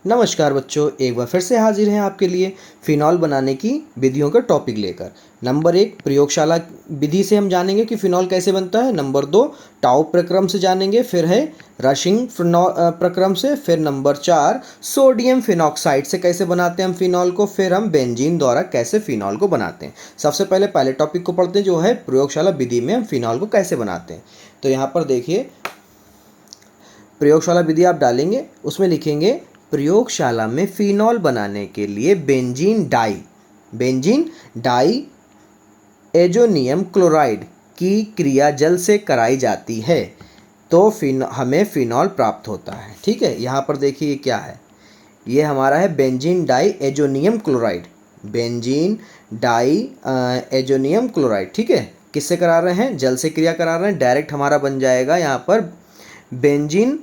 नमस्कार बच्चों, एक बार फिर से हाजिर हैं आपके लिए फ़िनॉल बनाने की विधियों का टॉपिक लेकर। नंबर 1 प्रयोगशाला विधि से हम जानेंगे कि फ़िनॉल कैसे बनता है। नंबर 2 टाउ प्रक्रम से जानेंगे, फिर है रशिंग प्रक्रम से, फिर नंबर 4 सोडियम फिनॉक्साइड से कैसे बनाते हैं हम फ़िनॉल को, फिर हम बेंजीन द्वारा कैसे फ़िनॉल को बनाते हैं। सबसे पहले टॉपिक को पढ़ते हैं जो है प्रयोगशाला विधि में हम फ़िनॉल को कैसे बनाते हैं। तो यहाँ पर देखिए, प्रयोगशाला विधि आप डालेंगे, उसमें लिखेंगे प्रयोगशाला में फ़िनॉल बनाने के लिए बेंजीन डाई एजोनियम क्लोराइड की क्रिया जल से कराई जाती है तो हमें फ़िनॉल प्राप्त होता है। ठीक है, यहाँ पर देखिए क्या है, ये हमारा है benzene diazonium chloride, benzene diazonium chloride. ठीक है, किससे करा रहे हैं? जल से क्रिया करा रहे हैं। डायरेक्ट हमारा बन जाएगा यहाँ पर बेंजीन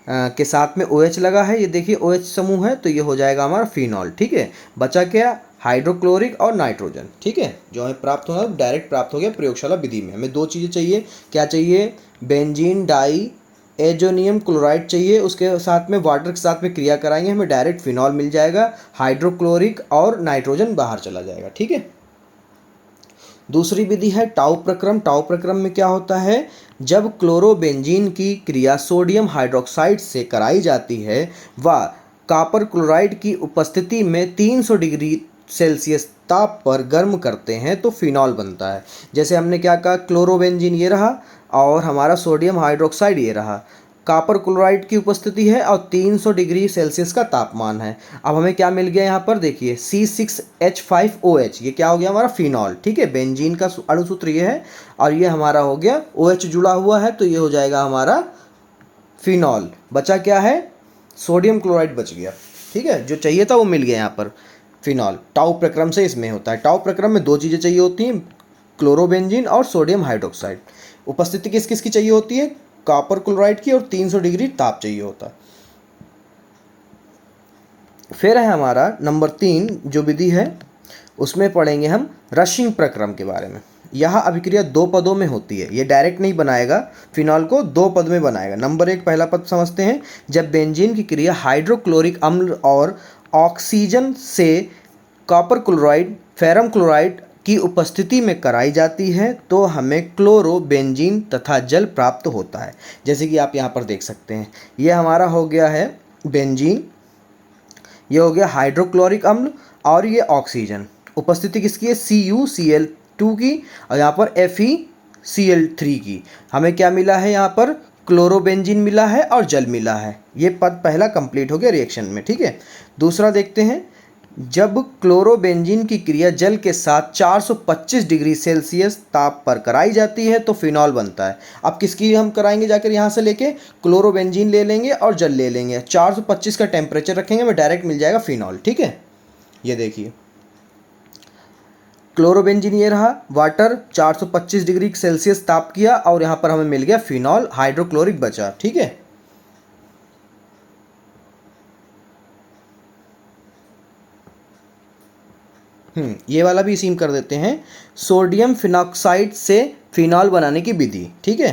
के साथ में OH लगा है, ये देखिए OH समूह है, तो ये हो जाएगा हमारा फ़िनॉल। ठीक है, बचा क्या? हाइड्रोक्लोरिक और नाइट्रोजन। ठीक है, जो हमें प्राप्त होना डायरेक्ट प्राप्त हो गया प्रयोगशाला विधि में। हमें दो चीज़ें चाहिए, क्या चाहिए? बेंजीन डाई एजोनियम क्लोराइड चाहिए, उसके साथ में वाटर के साथ में क्रिया कराएंगे, हमें डायरेक्ट फ़िनॉल मिल जाएगा, हाइड्रोक्लोरिक और नाइट्रोजन बाहर चला जाएगा। ठीक है, दूसरी विधि है टाउ प्रक्रम। टाउ प्रक्रम में क्या होता है? जब क्लोरोबेंजीन की क्रिया सोडियम हाइड्रोक्साइड से कराई जाती है व कॉपर क्लोराइड की उपस्थिति में 300 डिग्री सेल्सियस ताप पर गर्म करते हैं तो फिनॉल बनता है। जैसे हमने क्या कहा, क्लोरोबेंजीन ये रहा और हमारा सोडियम हाइड्रोक्साइड ये रहा, कॉपर क्लोराइड की उपस्थिति है और 300 डिग्री सेल्सियस का तापमान है। अब हमें क्या मिल गया यहाँ पर? देखिए C6H5OH, ये क्या हो गया? हमारा फिनॉल। ठीक है, बेंजीन का अणुसूत्र ये है और ये हमारा हो गया OH जुड़ा हुआ है, तो ये हो जाएगा हमारा फिनॉल। बचा क्या है? सोडियम क्लोराइड बच गया। ठीक है, जो चाहिए था वो मिल गया यहाँ पर फिनॉल। टाउ प्रक्रम से इसमें होता है। टाउ प्रक्रम में दो चीज़ें चाहिए होती हैं, क्लोरोबेंजीन और सोडियम हाइड्रोक्साइड। उपस्थिति किस किस की चाहिए होती है? कॉपर क्लोराइड की, और 300 डिग्री ताप चाहिए होता है। फिर है हमारा नंबर 3 जो विधि है, उसमें पढ़ेंगे हम रशिंग प्रक्रम के बारे में। यह अभिक्रिया 2 पदों में होती है, ये डायरेक्ट नहीं बनाएगा, फिनॉल को 2 पद में बनाएगा। नंबर 1 पहला पद समझते हैं। जब बेंजीन की क्रिया हाइड्रोक्लोरिक अम्ल और ऑक्सीजन से कॉपर क्लोराइड फेरम क्लोराइड की उपस्थिति में कराई जाती है तो हमें क्लोरोबेंजीन तथा जल प्राप्त होता है। जैसे कि आप यहाँ पर देख सकते हैं, ये हमारा हो गया है बेंजीन, ये हो गया हाइड्रोक्लोरिक अम्ल और ये ऑक्सीजन। उपस्थिति किसकी है? CuCl2 की और यहाँ पर FeCl3 की। हमें क्या मिला है? यहाँ पर क्लोरोबेंजीन मिला है और जल मिला है। ये पद पहला कंप्लीट हो गया रिएक्शन में। ठीक है, दूसरा देखते हैं। जब क्लोरोबेंजीन की क्रिया जल के साथ 425 डिग्री सेल्सियस ताप पर कराई जाती है तो फिनॉल बनता है। अब किसकी हम कराएंगे? जाकर यहाँ से लेके क्लोरोबेंजीन ले लेंगे और जल ले लेंगे, 425 का टेम्परेचर रखेंगे, हमें डायरेक्ट मिल जाएगा फिनॉल। ठीक है, ये देखिए क्लोरोबेंजीन ये रहा, वाटर 425 डिग्री सेल्सियस ताप किया और यहाँ पर हमें मिल गया फिनॉल, हाइड्रोक्लोरिक बचा। ठीक है, ये वाला भी इसी में कर देते हैं। सोडियम फिनॉक्साइड से फिनॉल बनाने की विधि। ठीक है,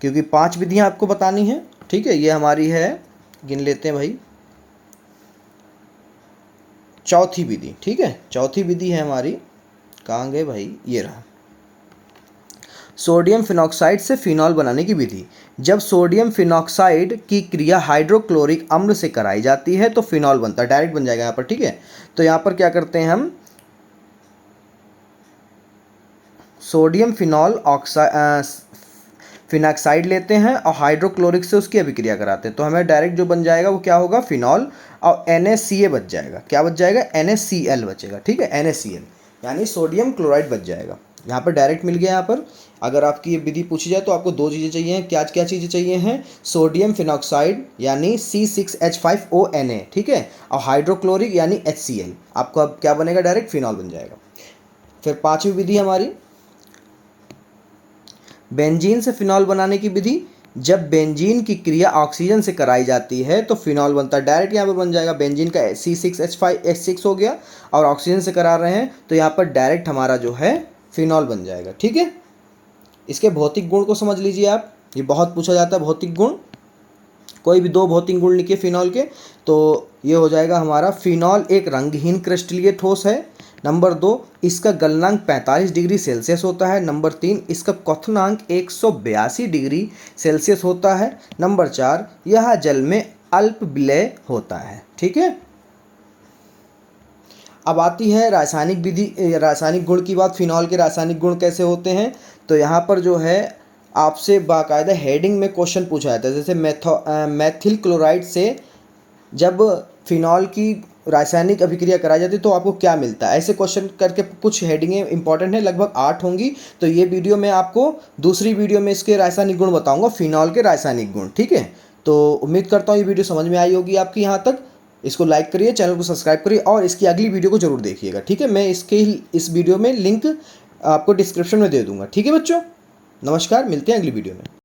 क्योंकि 5 विधियां आपको बतानी है। ठीक है, ये हमारी है, गिन लेते हैं भाई, चौथी विधि। ठीक है, चौथी विधि है हमारी, कहाँ गए भाई? ये रहा, सोडियम फिनॉक्साइड से फिनॉल बनाने की विधि। जब सोडियम फिनॉक्साइड की क्रिया हाइड्रोक्लोरिक अम्ल से कराई जाती है तो फिनॉल बनता है, डायरेक्ट बन जाएगा यहाँ पर। ठीक है, तो यहाँ पर क्या करते हैं हम? सोडियम फिनॉक्साइड लेते हैं और हाइड्रोक्लोरिक से उसकी अभिक्रिया कराते हैं तो हमें डायरेक्ट जो बन जाएगा वो क्या होगा? फिनॉल, और NaCa बच जाएगा। क्या बच जाएगा? NaCl बचेगा। ठीक है, NaCl यानी सोडियम क्लोराइड बच जाएगा। यहाँ पर डायरेक्ट मिल गया। यहाँ पर अगर आपकी ये विधि पूछी जाए तो आपको दो चीज़ें चाहिए। क्या क्या चीज़ें चाहिए हैं? सोडियम फिनॉक्साइड यानी C6H5ONa। ठीक है, और हाइड्रोक्लोरिक यानी HCl। आपको अब क्या बनेगा? डायरेक्ट फिनॉल बन जाएगा। फिर 5वीं विधि हमारी बेंजीन से फिनॉल बनाने की विधि। जब बेंजीन की क्रिया ऑक्सीजन से कराई जाती है तो फिनॉल बनता है, डायरेक्ट यहाँ पर बन जाएगा। बेंजीन का C6H5H6 हो गया और ऑक्सीजन से करा रहे हैं तो यहाँ पर डायरेक्ट हमारा जो है फिनॉल बन जाएगा। ठीक है, इसके भौतिक गुण को समझ लीजिए आप, ये बहुत पूछा जाता है भौतिक गुण। कोई भी दो भौतिक गुण लिखिए फिनॉल के, तो ये हो जाएगा हमारा फिनॉल एक रंगहीन क्रिस्टलीय ठोस है। नंबर 2, इसका गलनांक 45 डिग्री सेल्सियस होता है। नंबर 3, इसका क्वथनांक 182 डिग्री सेल्सियस होता है। नंबर 4, यह जल में अल्प विलय होता है। ठीक है, अब आती है रासायनिक विधि, रासायनिक गुण की बात। फिनॉल के रासायनिक गुण कैसे होते हैं, तो यहाँ पर जो है आपसे बाकायदा हेडिंग में क्वेश्चन पूछा जाता है। जैसे मैथिल क्लोराइड से जब फिनॉल की रासायनिक अभिक्रिया कराई जाती है तो आपको क्या मिलता है, ऐसे क्वेश्चन करके कुछ हेडिंगें इंपॉर्टेंट है, लगभग 8 होंगी। तो ये वीडियो में आपको दूसरी वीडियो में इसके रासायनिक गुण बताऊंगा, फिनॉल के रासायनिक गुण। ठीक है, तो उम्मीद करता हूँ ये वीडियो समझ में आई होगी आपकी यहाँ तक। इसको लाइक करिए, चैनल को सब्सक्राइब करिए और इसकी अगली वीडियो को जरूर देखिएगा। ठीक है, मैं इस वीडियो में लिंक आपको डिस्क्रिप्शन में दे दूंगा। ठीक है बच्चों, नमस्कार, मिलते हैं अगली वीडियो में।